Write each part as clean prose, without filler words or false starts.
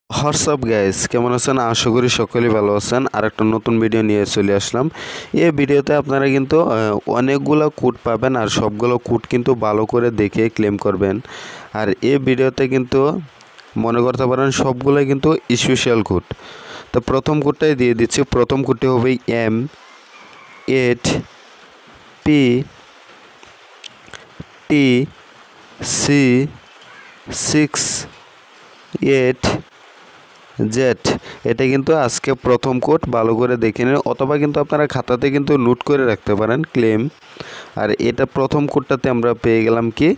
WhatsApp guys, কেমন আছেন? আশা করি সকলেই ভালো আছেন। আর একটা নতুন ভিডিও নিয়ে চলে আসলাম। এই ভিডিওতে আপনারা কিন্তু অনেকগুলো কোড পাবেন, আর সবগুলো কোড কিন্তু ভালো করে দেখে ক্লেম করবেন। আর এই ভিডিওতে কিন্তু মনে করতে পারেন সবগুলোই কিন্তু স্পেশাল কোড। তো প্রথম কোডটাই দিয়ে দিচ্ছি। প্রথম কোডটি হবে M8TC68 জেড। এটা কিন্তু আজকে প্রথম কোড, ভালো করে দেখে নিন, অথবা কিন্তু আপনারা খাতাতে কিন্তু নোট করে রাখতে পারেন ক্লেম। আর এটা প্রথম কোডটাতে আমরা পেয়ে গেলাম কি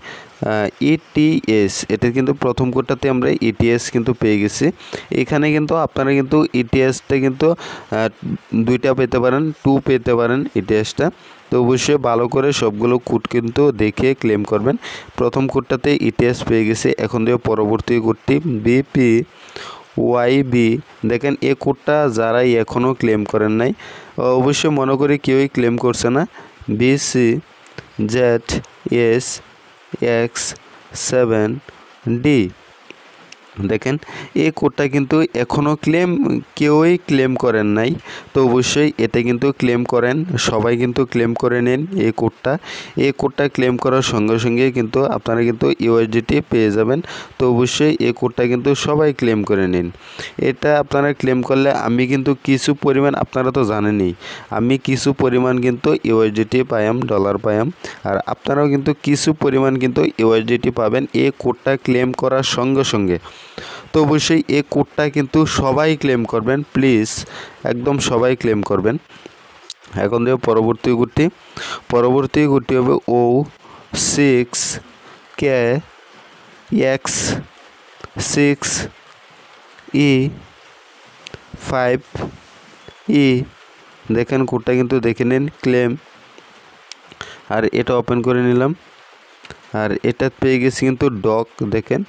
ইটিএস। এটা কিন্তু প্রথম কোডটাতে আমরা ইটিএস কিন্তু পেয়ে গেছি। এখানে কিন্তু আপনারা কিন্তু ইটিএসটা কিন্তু দুইটা পেতে পারেন, 2 পেতে পারেন ইটিএসটা। তো অবশ্যই ভালো করে সবগুলো কোড কিন্তু দেখে ক্লেম করবেন। প্রথম কোডটাতে ইটিএস পেয়ে গেছি। এখন দিয়ে পরবর্তী কোডটি BPYB। দেখেন এই কোডটা যারাই এখনও ক্লেম করেন নাই, অবশ্যই মনে করি কেউই ক্লেম করছে না। BCZSX7D। দেখেন এই কোডটা কিন্তু এখনও কেউই ক্লেম করেন নাই। তো অবশ্যই এটা কিন্তু ক্লেম করেন, সবাই কিন্তু ক্লেম করে নিন এই কোডটা ক্লেম করার সঙ্গে সঙ্গে কিন্তু আপনারা কিন্তু ইউএসডিটি পেয়ে যাবেন। তো অবশ্যই এই কোডটা কিন্তু সবাই ক্লেম করে নিন। এটা আপনারা ক্লেম করলে আমি কিন্তু কিছু পরিমাণ, আপনারা তো জানেনই, আমি কিছু পরিমাণ কিন্তু ইউএসডিটি পাইম, ডলার পাইম। আর আপনারাও কিন্তু কিছু পরিমাণ কিন্তু ইউএসডিটি পাবেন এই কোডটা ক্লেম করার সঙ্গে সঙ্গে। তো অবশ্যই এই কোডটা কিন্তু সবাই ক্লেম করবেন, প্লিজ, একদম সবাই ক্লেম করবেন। এখন দেব পরবর্তী কোডটি হবে O6KX6E5E। দেখেন কোডটা কিন্তু দেখে নিন ক্লেম। আর এটা ওপেন করে নিলাম। আর এটা পেয়ে গেছি কিন্তু ডক। দেখেন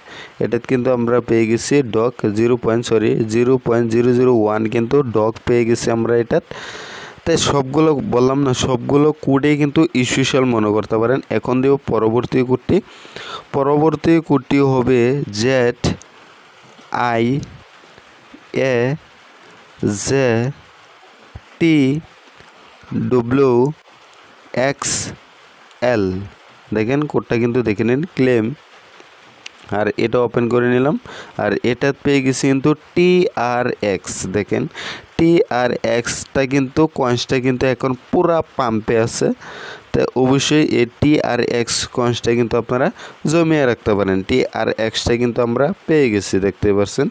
এটাতে কিন্তু আমরা পেয়ে গেছি ডক 0.001 কিন্তু ডক পেয়ে গেছি আমরা এটাত। তাই সবগুলো বললাম না, সবগুলো কোডেই কিন্তু স্পেশাল মনে করতে পারেন। এখন দেব পরবর্তী কোডটি হবে ZIAZTWXL। দেখেন কোডটা কিন্তু দেখে নিন ক্লেম। আর এটা ওপেন করে নিলাম। আর এটা পেয়ে গেছি কিন্তু TRX। দেখেন TRXটা কিন্তু কয়েন্সটা কিন্তু এখন পুরা পাম্পে আছে। তো অবশ্যই এই TRX কয়েন্সটা কিন্তু আপনারা জমিয়ে রাখতে পারেন। TRXটা কিন্তু আমরা পেয়ে গেছি, দেখতে পাচ্ছেন।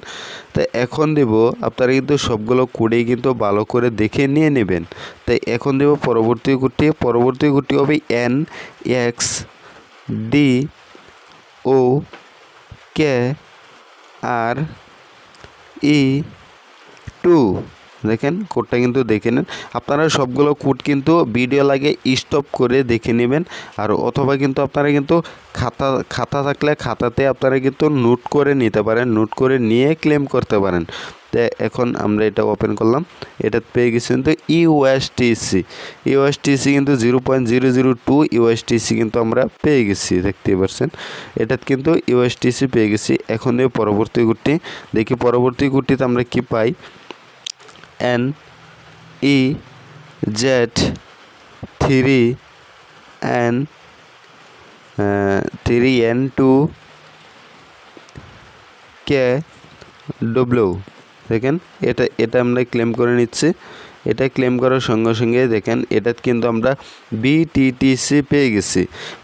তো এখন দেব, আপনারা কিন্তু সবগুলো কোডেই কিন্তু ভালো করে দেখে নিয়ে নেবেন। তাই এখন দেব পরবর্তী কোডটি হবে NXDOKRE2। দেখেন কোডটা কিন্তু দেখে নেন। আপনারা সবগুলো কোড কিন্তু ভিডিও লাগে স্টপ করে দেখে নেবেন। আর অথবা কিন্তু আপনারা কিন্তু খাতা থাকলে খাতাতে আপনারা কিন্তু নোট করে নিতে পারেন, নোট করে নিয়ে ক্লেম করতে পারেন। তো এখন আমরা এটা ওপেন করলাম। এটা পেয়ে গেছি কিন্তু ইউএসটিসি কিন্তু 0.002 ইউএসটিসি কিন্তু আমরা পেয়ে গেছি, দেখতে পাচ্ছেন। এটাতে কিন্তু ইউএসটিসি পেয়ে গেছি। এখন এই পরবর্তী কোডটি দেখি। পরবর্তী কোডটিতে আমরা কি পাই? NEZ3N2KW। দেখেন এটা আমরা ক্লেম করে নিচ্ছি। এটা ক্লেম করার সঙ্গে সঙ্গে দেখেন এটাতে কিন্তু আমরা বিটিটিসি পেয়ে গেছি।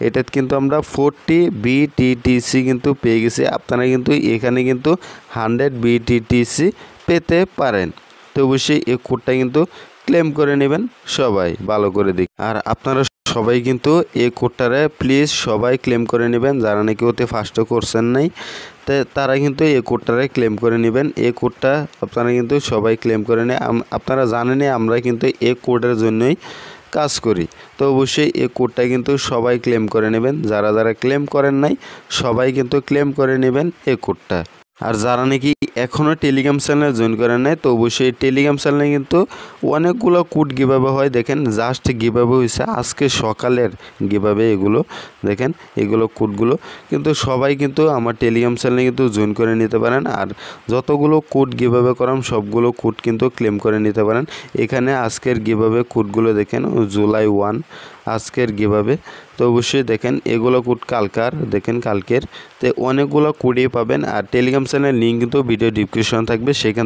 এটাতে কিন্তু আমরা 40 বিটিটিসি কিন্তু পেয়ে গেছি। আপনারা কিন্তু এখানে কিন্তু 100 বিটিটিসি পেতে পারেন। তো অবশ্যই এই কোডটা কিন্তু ক্লেম করে নেবেন সবাই, ভালো করে দেখি। আর আপনারা সবাই কিন্তু এই কোডটারে প্লিজ সবাই ক্লেম করে নেবেন, যারা নাকি ওতে ফার্স্টও করছেন নাই, তারা কিন্তু এই কোডটারে ক্লেম করে নেবেন। এই কোডটা আপনারা কিন্তু সবাই ক্লেম করে নেন। আপনারা জানেনই আমরা কিন্তু এই কোডের জন্যই কাজ করি। তো অবশ্যই এই কোডটা কিন্তু সবাই ক্লেম করে নেবেন, যারা ক্লেম করেন নাই সবাই কিন্তু ক্লেম করে নেবেন এই কোডটা। আর যারা নাকি এখনও টেলিগ্রাম চ্যানেলে জয়েন করেন নাই তো অবশ্যই টেলিগ্রাম চ্যানেলে কিন্তু অনেকগুলো কোড গিভাবে হয়। দেখেন জাস্ট গিভাবে হয়েছে আজকে সকালের গিভাবে, এগুলো দেখেন এগুলো কোডগুলো কিন্তু সবাই কিন্তু আমার টেলিগ্রাম চ্যানেলে কিন্তু জয়েন করে নিতে পারেন। আর যতগুলো কোড গিভাবে করাম সবগুলো কোড কিন্তু ক্লেম করে নিতে পারেন। এখানে আজকের গিভাবে কোডগুলো দেখেন, জুলাই 1 আজকের গিভাবে। তো অবশ্যই দেখেন এগুলো কোড কালকার, দেখেন কালকের। তো অনেকগুলো কোডই পাবেন। আর টেলিগ্রাম চ্যানেলের লিঙ্ক কিন্তু ভিডিও ডিসক্রিপশন থাকবে, সেখান থেকে